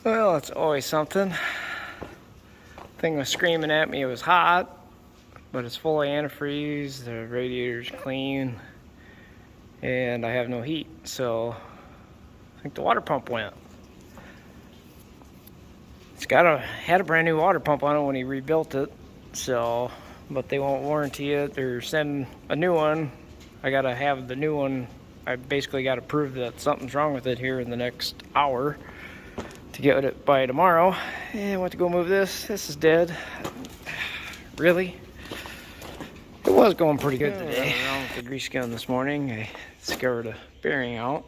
Well, it's always something. Thing was screaming at me it was hot, but it's full of antifreeze, the radiator's clean, and I have no heat, so I think the water pump went. It's had a brand new water pump on it when he rebuilt it, so, but they won't warranty it or send a new one. I gotta have the new one. I basically gotta prove that something's wrong with it here in the next hour to get it by tomorrow. And I went to go move this. This is dead. Really? It was going pretty good today. Around with the grease gun this morning, I discovered a bearing out.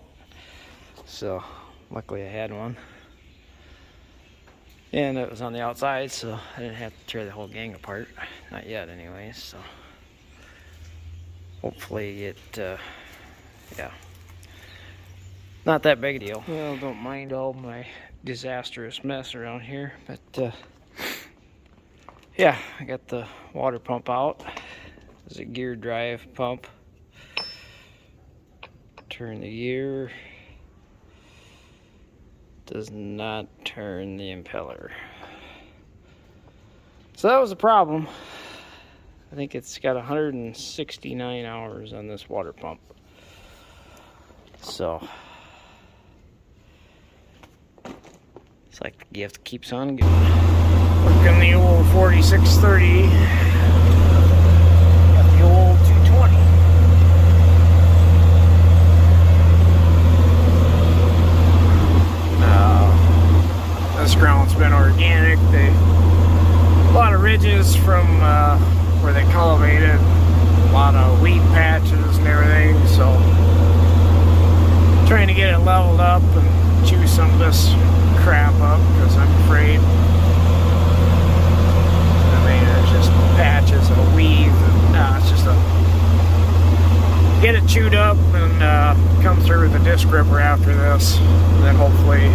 So luckily I had one. And it was on the outside, so I didn't have to tear the whole gang apart. Not yet anyways, so hopefully it, yeah. Not that big a deal. Well, don't mind all my disastrous mess around here, but yeah, I got the water pump out. It's a gear drive pump. Turn the gear. Does not turn the impeller. So that was a problem. I think it's got 169 hours on this water pump. So it's like the gift keeps on giving. Working the old 4630. Got the old 220. This ground's been organic. A lot of ridges from where they cultivated, a lot of weed patches and everything, so trying to get it leveled up and chew some of this crap up, because I'm afraid, I mean, there's just patches of weed, and it's just get it chewed up and come through with a disc ripper after this, and then hopefully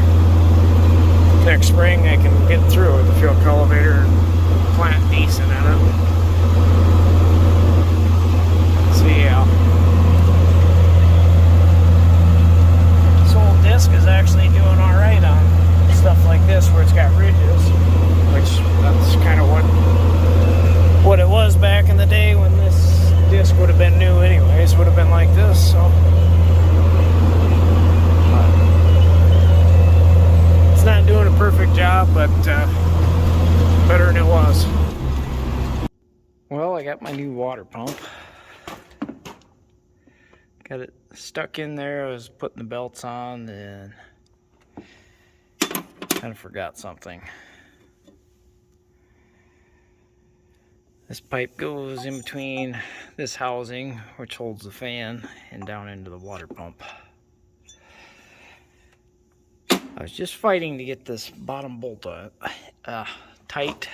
next spring I can get through with the field cultivator and plant decent in it. So yeah. This old disc is actually doing alright on stuff like this where it's got ridges, which that's kind of what it was back in the day when this disc would have been new anyways, would have been like this, so. It's not doing a perfect job, but better than it was. Well, I got my new water pump. Got it stuck in there. I was putting the belts on and kind of forgot something. This pipe goes in between this housing, which holds the fan, and down into the water pump. I was just fighting to get this bottom bolt tight,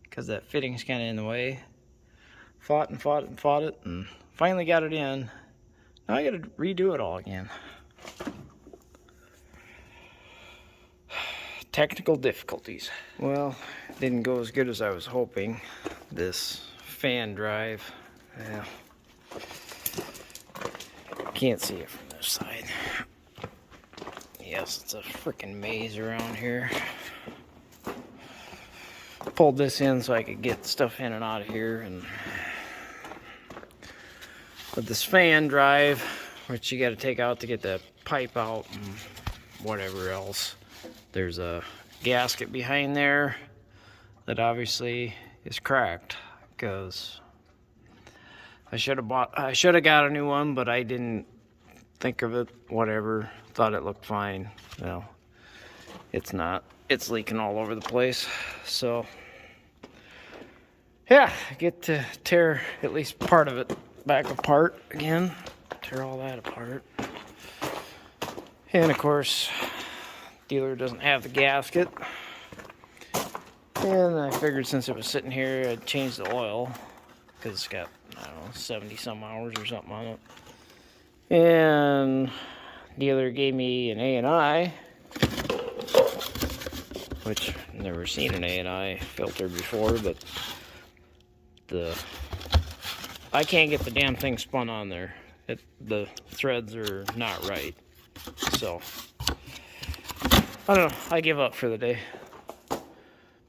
because that fitting's kind of in the way. Fought it, and finally got it in. Now I gotta redo it all again. Technical difficulties. Well, didn't go as good as I was hoping. This fan drive, yeah. Can't see it from this side. Yes, it's a freaking maze around here. Pulled this in so I could get stuff in and out of here, and with this fan drive, which you got to take out to get the pipe out and whatever else, there's a gasket behind there that obviously is cracked, because I should have got a new one, but I didn't think of it, whatever, thought it looked fine. Well, it's not. It's leaking all over the place. So yeah, I get to tear at least part of it back apart again. Tear all that apart. And of course, dealer doesn't have the gasket. And I figured since it was sitting here, I'd change the oil, because it's got, I don't know, 70 some hours or something on it. And dealer gave me an A&I, which I've never seen an A&I filter before, but I can't get the damn thing spun on there. The threads are not right. So I don't know. I give up for the day.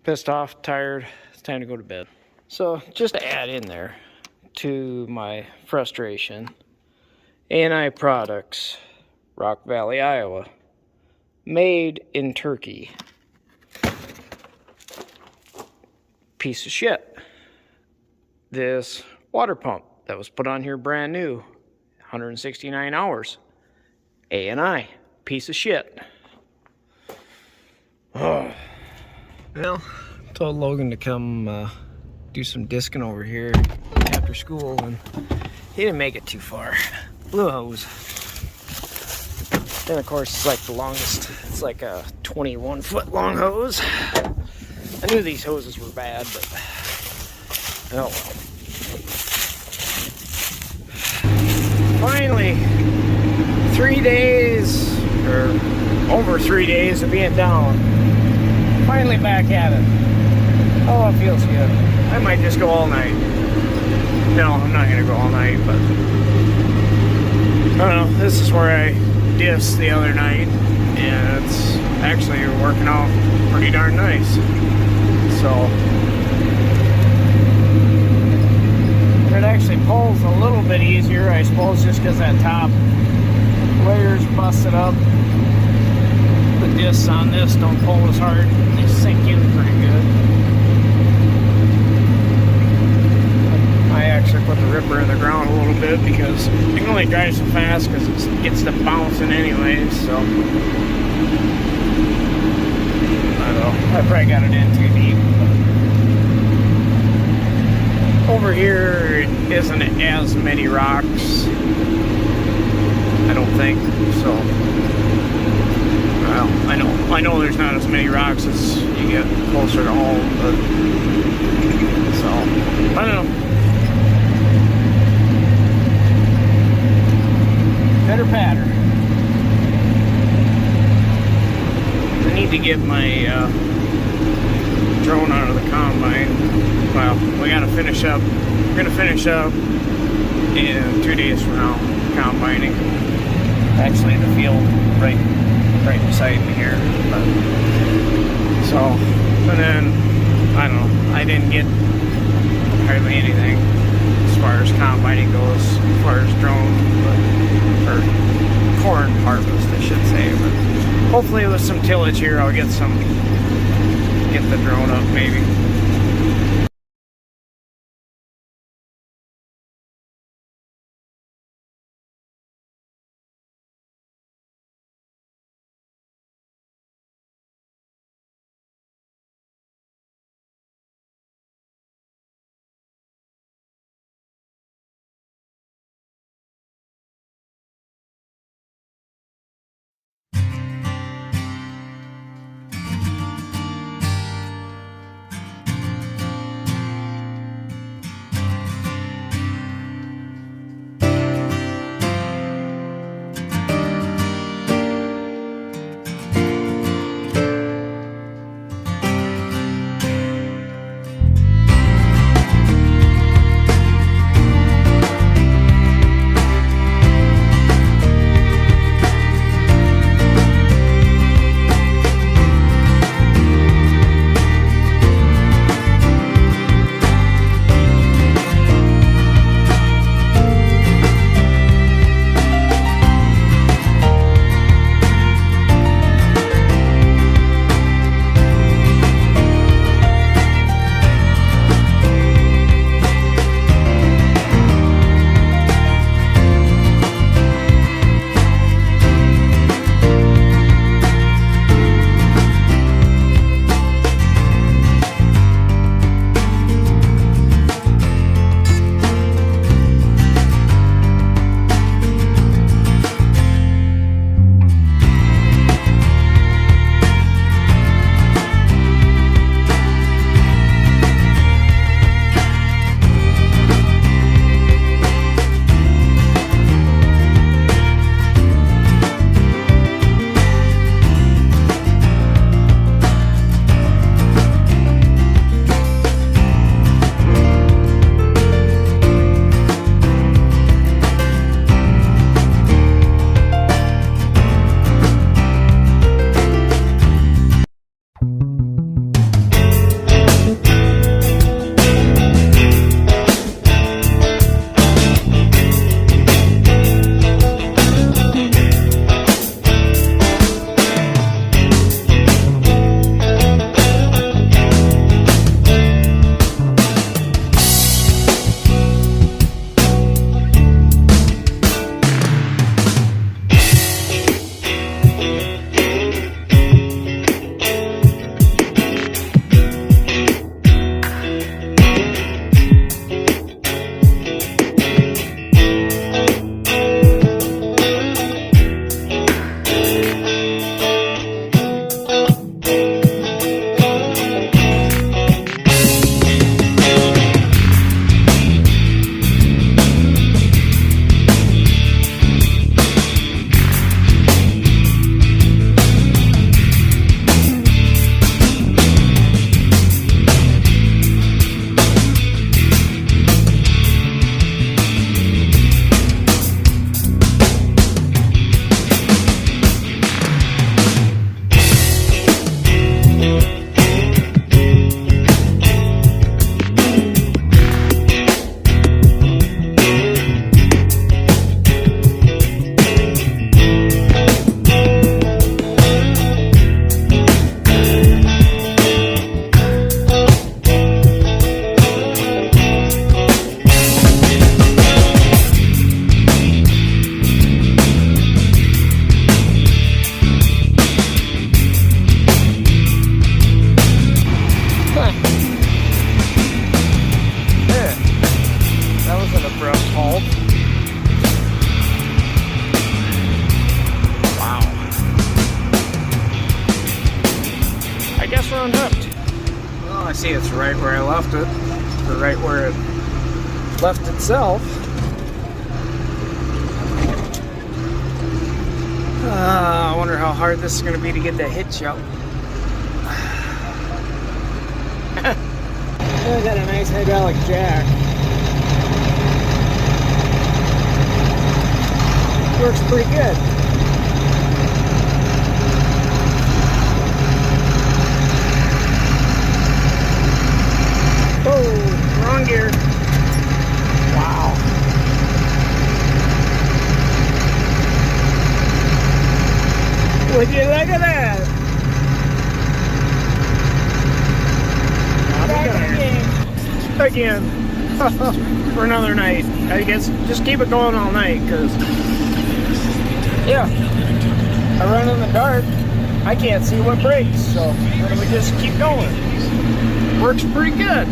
Pissed off, tired. It's time to go to bed. So just to add in there to my frustration, ANI Products, Rock Valley, Iowa, made in Turkey. Piece of shit. This water pump that was put on here brand new, 169 hours. ANI, piece of shit. Oh. Well, told Logan to come do some discing over here after school, and he didn't make it too far. Blue hose. Then of course it's like the longest. It's like a 21-foot long hose. I knew these hoses were bad, but oh well. Finally, 3 days, or over 3 days of being down. Finally back at it. Oh, it feels good. I might just go all night. No, I'm not gonna go all night, but I don't know. This is where I dissed the other night, and it's actually working out pretty darn nice. So it actually pulls a little bit easier, I suppose, just because that top layer's busted up. The discs on this don't pull as hard. They sink in pretty good. I actually put the ripper in the ground a little bit because you can only drive so fast because it gets to bouncing anyways, so I don't know. I probably got it in too deep. Over here isn't as many rocks, I don't think, so well, I know there's not as many rocks as you get closer to home, but so I don't know. Pitter patter. I need to get my drone out of the combine. Well, we gotta finish up. We're gonna finish up in 2 days from now, combining. Actually, the field right beside me here. But, so, and then I don't know. I didn't get hardly anything as far as combining goes, as far as drone, or corn harvest, I should say. But hopefully, with some tillage here, I'll get the drone up maybe. I guess we're unhooked. Well, I see it's right where I left it, or right where it left itself. I wonder how hard this is going to be to get that hitch out. I got a nice hydraulic jack. Works pretty good. Oh, wrong gear. Wow. Would you look at that? Again. For another night. I guess just keep it going all night, because yeah, I run in the dark. I can't see what breaks, so we just keep going. Works pretty good.